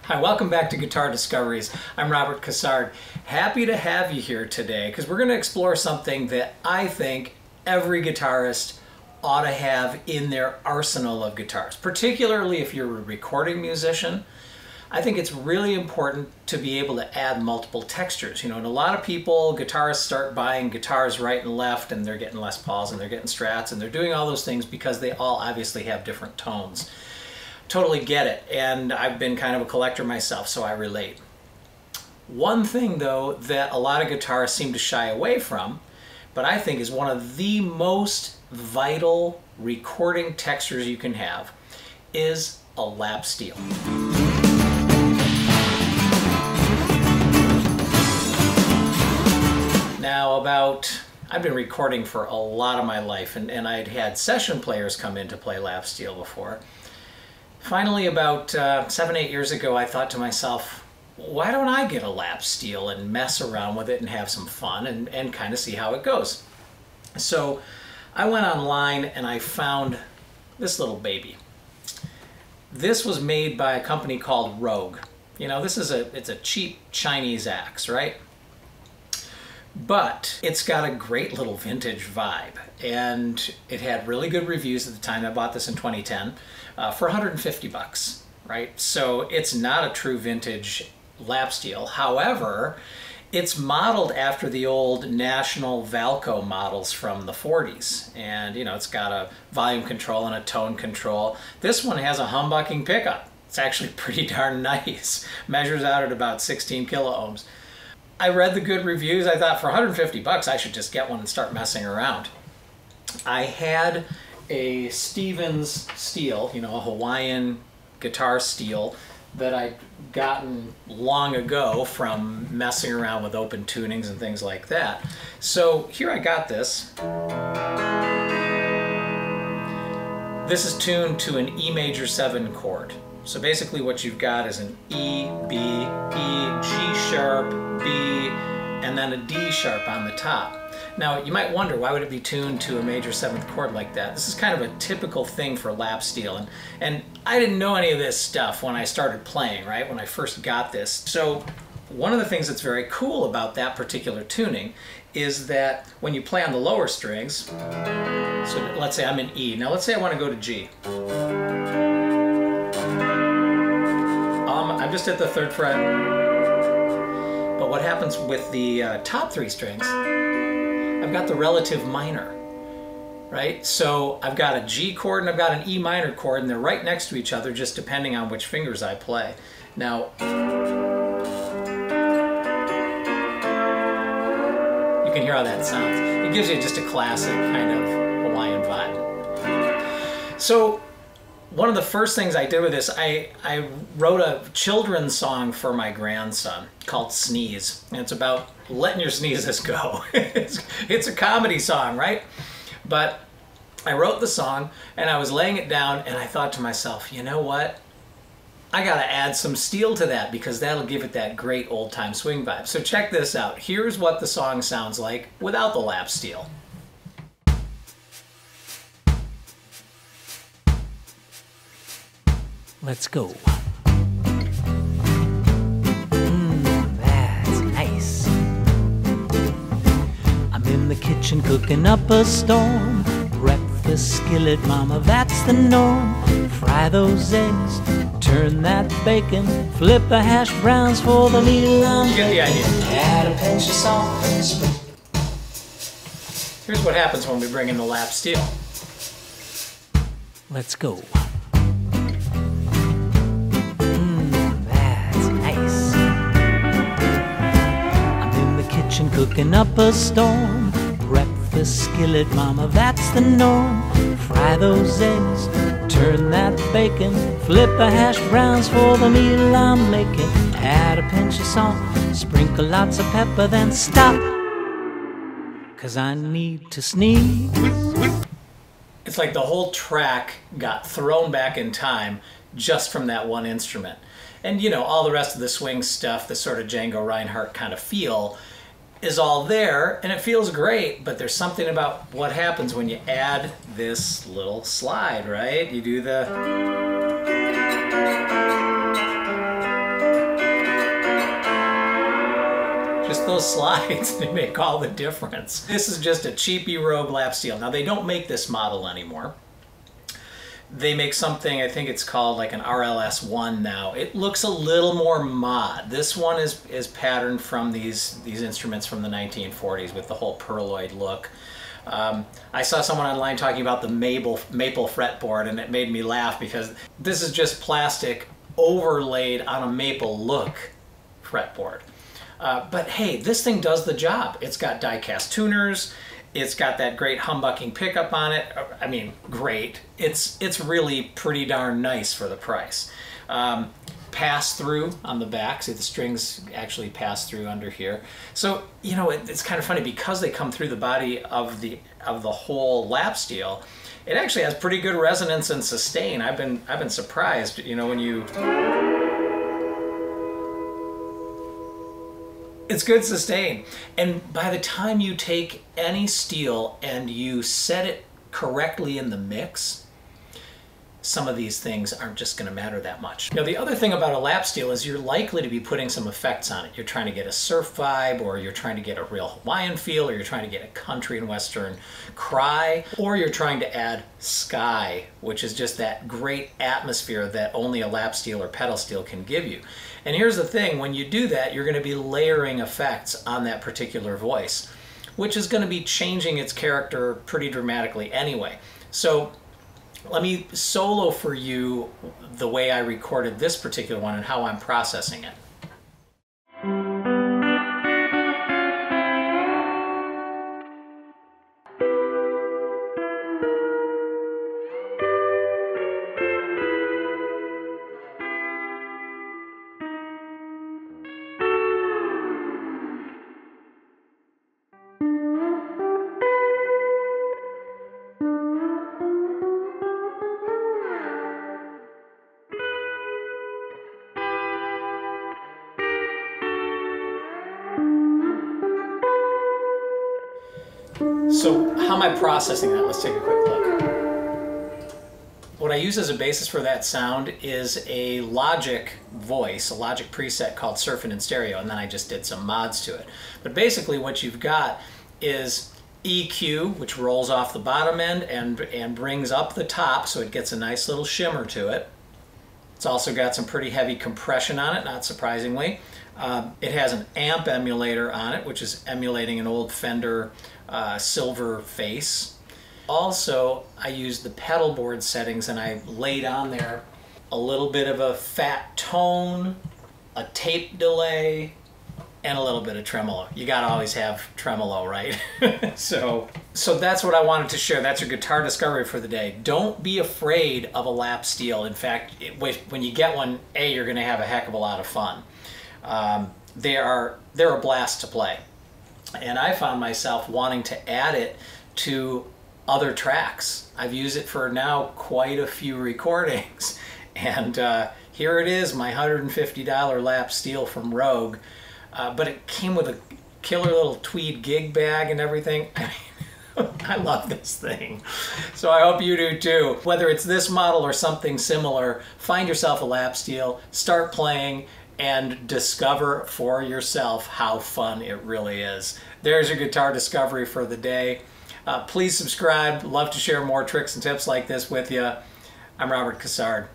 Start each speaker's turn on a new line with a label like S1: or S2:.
S1: Hi, welcome back to Guitar Discoveries. I'm Robert Cassard. Happy to have you here today because we're going to explore something that I think every guitarist ought to have in their arsenal of guitars, particularly if you're a recording musician. I think it's really important to be able to add multiple textures. You know, and a lot of people, guitarists start buying guitars right and left, and they're getting Les Pauls and they're getting Strats and they're doing all those things because they all obviously have different tones. Totally get it, and I've been kind of a collector myself, so I relate. One thing though that a lot of guitarists seem to shy away from, but I think is one of the most vital recording textures you can have, is a lap steel. Now I've been recording for a lot of my life, and I'd had session players come in to play lap steel before. Finally, about 7-8 years ago, I thought to myself, why don't I get a lap steel and mess around with it and have some fun and kind of see how it goes? So I went online and I found this little baby. This was made by a company called Rogue. You know, it's a cheap Chinese axe, right? But it's got a great little vintage vibe, and it had really good reviews at the time. I bought this in 2010 for 150 bucks, right? So it's not a true vintage lap steel. However, it's modeled after the old National Valco models from the 40s. And, you know, it's got a volume control and a tone control. This one has a humbucking pickup. It's actually pretty darn nice. Measures out at about 16 kilo ohms. I read the good reviews. I thought for 150 bucks I should just get one and start messing around. I had a Stevens steel, you know, a Hawaiian guitar steel that I'd gotten long ago from messing around with open tunings and things like that. So here I got this. This is tuned to an E major 7 chord. So basically what you've got is an E, B, E, G sharp, B, and then a D sharp on the top. Now you might wonder, why would it be tuned to a major 7th chord like that? This is kind of a typical thing for lap steel, and I didn't know any of this stuff when I started playing, right? When I first got this. So one of the things that's very cool about that particular tuning is that when you play on the lower strings, so let's say I'm in E, now let's say I want to go to G. I'm just at the 3rd fret, but what happens with the top 3 strings, I've got the relative minor, right? So I've got a G chord and I've got an E minor chord, and they're right next to each other just depending on which fingers I play. Now, you can hear how that sounds. It gives you just a classic kind of Hawaiian vibe. So one of the first things I did with this, I wrote a children's song for my grandson called Sneeze. And it's about letting your sneezes go. It's a comedy song, right? But I wrote the song and I was laying it down and I thought to myself, you know what? I gotta add some steel to that because that'll give it that great old-time swing vibe. So check this out. Here's what the song sounds like without the lap steel. Let's go. That's nice. I'm in the kitchen cooking up a storm. Breakfast skillet, mama, that's the norm. Fry those eggs, turn that bacon, flip the hash browns for the meal I'm making. You get the idea. Add a pinch of salt. Here's what happens when we bring in the lap steel. Let's go. Cooking up a storm. Breakfast skillet, mama, that's the norm. Fry those eggs, turn that bacon, flip a hash browns for the meal I'm making. Add a pinch of salt, sprinkle lots of pepper, then stop, 'cause I need to sneeze. It's like the whole track got thrown back in time just from that one instrument. And you know, all the rest of the swing stuff, the sort of Django Reinhardt kind of feel, is all there, and it feels great, but there's something about what happens when you add this little slide, right? You do the... those slides. They make all the difference. This is just a cheapy Rogue lap steel. Now they don't make this model anymore. They make something, I think it's called like an RLS-1 now. It looks a little more mod. This one is patterned from these instruments from the 1940s with the whole pearloid look. I saw someone online talking about the maple fretboard, and it made me laugh because this is just plastic overlaid on a maple look fretboard. But hey, this thing does the job. It's got die-cast tuners. It's got that great humbucking pickup on it. I mean, great. It's really pretty darn nice for the price. Pass through on the back. See, the strings actually pass through under here. So, you know, it's kind of funny because they come through the body of the whole lap steel. It actually has pretty good resonance and sustain. I've been surprised, you know, when you... It's good sustain. And by the time you take any steel and you set it correctly in the mix, some of these things aren't just going to matter that much. Now, the other thing about a lap steel is you're likely to be putting some effects on it. You're trying to get a surf vibe, or you're trying to get a real Hawaiian feel, or you're trying to get a country and western cry, or you're trying to add sky, which is just that great atmosphere that only a lap steel or pedal steel can give you. And here's the thing, when you do that, you're going to be layering effects on that particular voice, which is going to be changing its character pretty dramatically anyway. So let me solo for you the way I recorded this particular one and how I'm processing it. So how am I processing that? Let's take a quick look. What I use as a basis for that sound is a Logic voice, a Logic preset called Surfin' in Stereo, and then I just did some mods to it. But basically what you've got is EQ, which rolls off the bottom end and brings up the top, so it gets a nice little shimmer to it. It's also got some pretty heavy compression on it, not surprisingly. It has an amp emulator on it, which is emulating an old Fender silver face. Also, I used the pedal board settings and I laid on there a little bit of a fat tone, a tape delay, and a little bit of tremolo. You gotta always have tremolo, right? So that's what I wanted to share. That's your guitar discovery for the day. Don't be afraid of a lap steel. In fact, when you get one, you're gonna have a heck of a lot of fun. They're a blast to play. And I found myself wanting to add it to other tracks. I've used it for now quite a few recordings. And here it is, my $150 lap steel from Rogue. But it came with a killer little tweed gig bag and everything. I love this thing. So I hope you do too. Whether it's this model or something similar, find yourself a lap steel, start playing, and discover for yourself how fun it really is. There's your guitar discovery for the day. Please subscribe. Love to share more tricks and tips like this with you. I'm Robert Cassard.